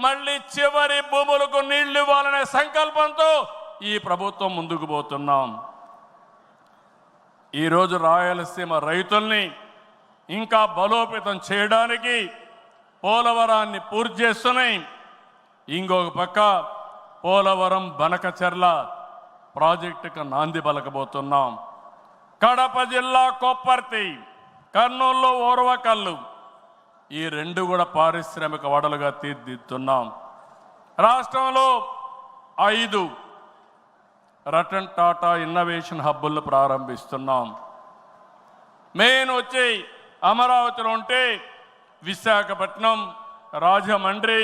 మళ్ళీ చివరి భూములకు నీళ్లు ఇవ్వాలనే సంకల్పంతో ఈ ప్రభుత్వం ముందుకు పోతున్నాం. ఈరోజు రాయలసీమ రైతుల్ని ఇంకా బలోపేతం చేయడానికి పోలవరాన్ని పూర్తి చేస్తున్నాయి. ఇంకొక పక్క పోలవరం బనకచెర్ల ప్రాజెక్టుకు నాంది పలకబోతున్నాం. కడప జిల్లా కొప్పర్తి, కర్నూలులో ఓర్వకల్లు, ఈ 2 కూడా పారిశ్రామిక వడలుగా తీర్చిదిద్దుతున్నాం. రాష్ట్రంలో 5 రతన్ టాటా ఇన్నోవేషన్ హబ్బులను ప్రారంభిస్తున్నాం. మెయిన్ వచ్చి అమరావతిలో ఉంటే విశాఖపట్నం, రాజమండ్రి,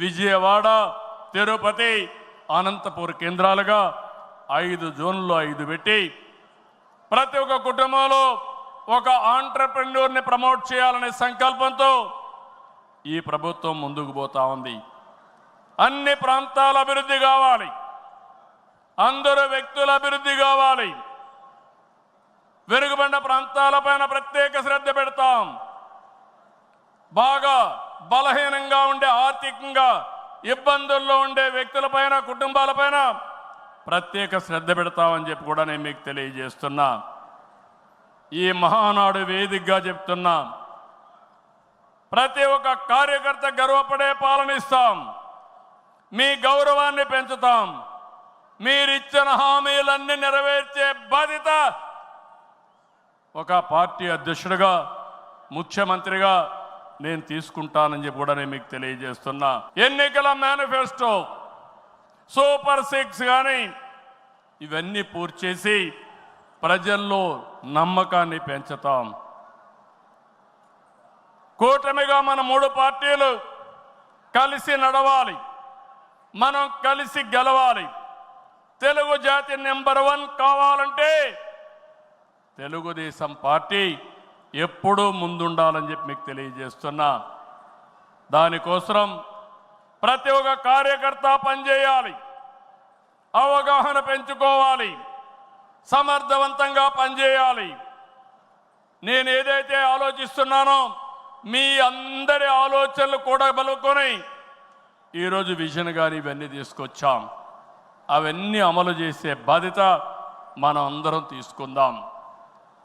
విజయవాడ, తిరుపతి, అనంతపూర్ కేంద్రాలుగా 5 జోన్లు 5 పెట్టి ప్రతి ఒక్క కుటుంబంలో ఒక ఆంట్రప్రెన్యూర్ని ప్రమోట్ చేయాలనే సంకల్పంతో ఈ ప్రభుత్వం ముందుకు పోతా ఉంది. అన్ని ప్రాంతాల అభివృద్ధి కావాలి, అందరు వ్యక్తుల అభివృద్ధి కావాలి. వెనుకబడిన ప్రాంతాలపైన ప్రత్యేక శ్రద్ధ పెడతాం. బాగా బలహీనంగా ఉండే, ఆర్థికంగా ఇబ్బందుల్లో ఉండే వ్యక్తులపైన, కుటుంబాలపైన ప్రత్యేక శ్రద్ధ పెడతామని చెప్పి కూడా నేను మీకు తెలియజేస్తున్నా. ఈ మహానాడు వేదికగా చెప్తున్నా, ప్రతి ఒక్క కార్యకర్త గర్వపడే పాలనిస్తాం. మీ గౌరవాన్ని పెంచుతాం. మీరిచ్చిన హామీలన్నీ నెరవేర్చే బాధ్యత ఒక పార్టీ అధ్యక్షుడిగా, ముఖ్యమంత్రిగా నేను తీసుకుంటానని చెప్పి కూడా నేను మీకు తెలియజేస్తున్నా. ఎన్నికల మేనిఫెస్టో, సూపర్ 6 కానీ ఇవన్నీ పూర్తి చేసి ప్రజల్లో నమ్మకాన్ని పెంచుతాం. కూటమిగా మన 3 పార్టీలు కలిసి నడవాలి, మనం కలిసి గెలవాలి. తెలుగు జాతి నెంబర్ 1 కావాలంటే తెలుగుదేశం పార్టీ ఎప్పుడూ ముందుండాలని చెప్పి మీకు తెలియజేస్తున్నా. దానికోసం ప్రతి ఒక్క కార్యకర్త పనిచేయాలి, అవగాహన పెంచుకోవాలి, సమర్థవంతంగా పనిచేయాలి. నేను ఏదైతే ఆలోచిస్తున్నానో మీ అందరి ఆలోచనలు కూడా బలుకొని ఈరోజు విజన్ గాని ఇవన్నీ తీసుకొచ్చాం. అవన్నీ అమలు చేసే బాధ్యత మనం అందరం తీసుకుందాం.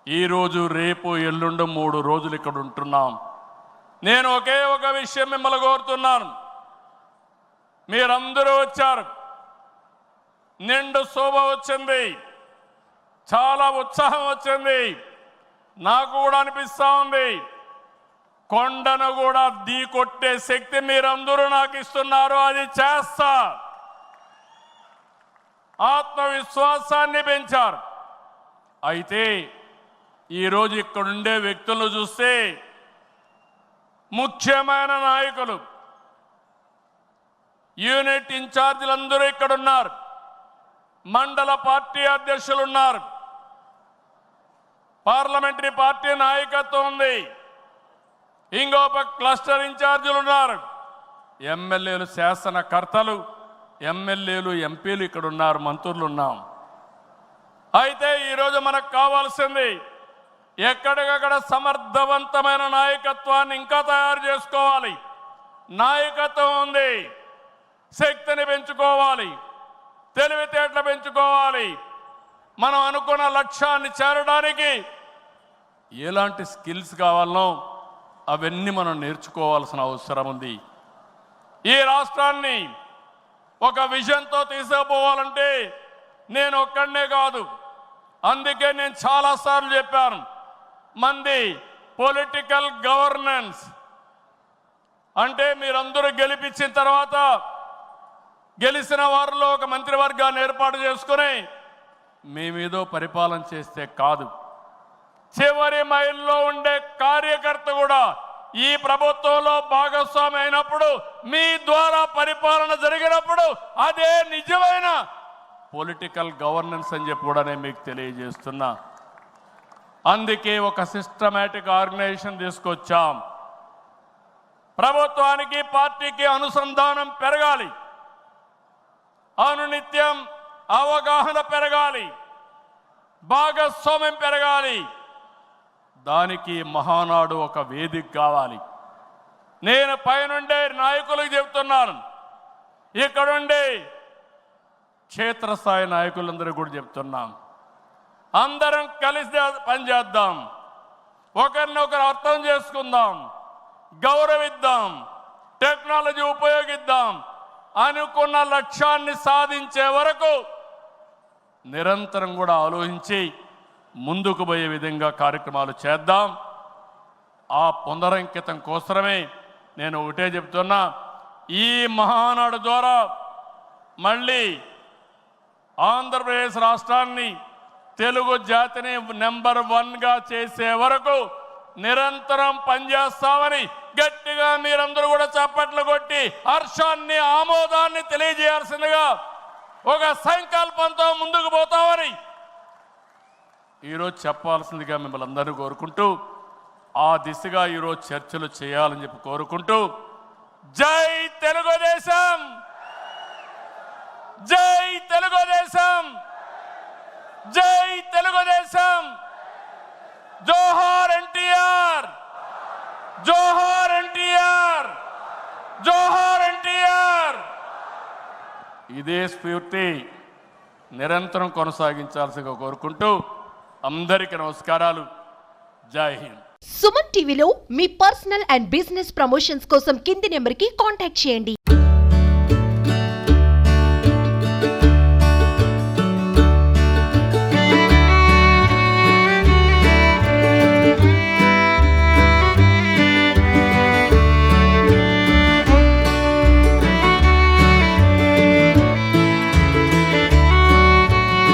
ఈరోజు, రేపు, ఎల్లుండి 3 రోజులు ఇక్కడ ఉంటున్నాం. నేను ఒకే ఒక విషయం మిమ్మల్ని కోరుతున్నాను. మీరందరూ వచ్చారు, నిండు శోభ వచ్చింది, చాలా ఉత్సాహం వచ్చింది. నాకు కూడా అనిపిస్తా ఉంది, కొండను కూడా ఢీ కొట్టే శక్తి మీరందరూ నాకు ఇస్తున్నారు. అది చేస్తా. ఆత్మవిశ్వాసాన్ని పెంచారు. అయితే ఈరోజు ఇక్కడుండే వ్యక్తులను చూస్తే ముఖ్యమైన నాయకులు, యూనిట్ ఇన్ఛార్జీలందరూ ఇక్కడున్నారు, మండల పార్టీ అధ్యక్షులు ఉన్నారు, పార్లమెంటరీ పార్టీ నాయకత్వం ఉంది, ఇంకొక క్లస్టర్ ఇన్ఛార్జీలు ఉన్నారు, ఎమ్మెల్యేలు, శాసనకర్తలు, ఎమ్మెల్యేలు, ఎంపీలు ఇక్కడ ఉన్నారు, మంత్రులు ఉన్నాం. అయితే ఈరోజు మనకు కావాల్సింది ఎక్కడికక్కడ సమర్థవంతమైన నాయకత్వాన్ని ఇంకా తయారు చేసుకోవాలి. నాయకత్వం ఉంది, శక్తిని పెంచుకోవాలి, తెలివితేటలు పెంచుకోవాలి. మనం అనుకున్న లక్ష్యాన్ని చేరడానికి ఎలాంటి స్కిల్స్ కావాలనో అవన్నీ మనం నేర్చుకోవాల్సిన అవసరం ఉంది. ఈ రాష్ట్రాన్ని ఒక విజన్తో తీసుకుపోవాలంటే నేను ఒక్కడనే కాదు. అందుకే నేను చాలాసార్లు చెప్పాను, మంది పొలిటికల్ గవర్నెన్స్ అంటే మీరందరూ గెలిపించిన తర్వాత గెలిచిన వారిలో ఒక మంత్రివర్గాన్ని ఏర్పాటు చేసుకుని మేమేదో పరిపాలన చేస్తే కాదు, చివరి మైల్లో ఉండే కార్యకర్త కూడా ఈ ప్రభుత్వంలో భాగస్వామి అయినప్పుడు, మీ ద్వారా పరిపాలన జరిగినప్పుడు అదే నిజమైన పొలిటికల్ గవర్నెన్స్ అని చెప్పి కూడా నేను మీకు తెలియజేస్తున్నా. అందుకే ఒక సిస్టమేటిక్ ఆర్గనైజేషన్ తీసుకొచ్చాం. ప్రభుత్వానికి పార్టీకి అనుసంధానం పెరగాలి, అనునిత్యం అవగాహన పెరగాలి, భాగస్వామ్యం పెరగాలి. దానికి మహానాడు ఒక వేదిక కావాలి. నేను పైనుండే నాయకులకు చెప్తున్నాను, ఇక్కడుండే క్షేత్రస్థాయి నాయకులందరూ కూడా చెప్తున్నాం, అందరం కలిసి పనిచేద్దాం, ఒకరినొకరు అర్థం చేసుకుందాం, గౌరవిద్దాం, టెక్నాలజీ ఉపయోగిద్దాం. అనుకున్న లక్ష్యాన్ని సాధించే వరకు నిరంతరం కూడా ఆలోచించి ముందుకు పోయే విధంగా కార్యక్రమాలు చేద్దాం. ఆ పునరంకితం కోసమే నేను ఒకటే చెప్తున్నా, ఈ మహానాడు ద్వారా మళ్ళీ ఆంధ్రప్రదేశ్ రాష్ట్రాన్ని, తెలుగు జాతిని నెంబర్ 1గా చేసే వరకు నిరంతరం పనిచేస్తామని గట్టిగా మీరందరూ కూడా చప్పట్లు కొట్టి హర్షాన్ని, ఆమోదాన్ని తెలియజేయాల్సిందిగా ఒక సంకల్పంతో ముందుకు పోతామని ఈరోజు చెప్పాల్సిందిగా మిమ్మల్ని అందరూ కోరుకుంటూ, ఆ దిశగా ఈరోజు చర్చలు చేయాలని చెప్పి కోరుకుంటూ, జై తెలుగుదేశం, జై తెలుగుదేశం, జై తెలుగుదేశం, జోహార్ ఎన్టీఆర్, జోహార్ ఎన్టీఆర్, జోహార్ ఎన్టీఆర్. ఇదే స్ఫూర్తి నిరంతరం కొనసాగించాల్సిగా కోరుకుంటూ అందరికీ నమస్కారాలు. జై హింద్. సుమన్ టీవీలో మీ పర్సనల్ అండ్ బిజినెస్ ప్రమోషన్స్ కోసం కింది నెంబర్కి కాంటాక్ట్ చేయండి.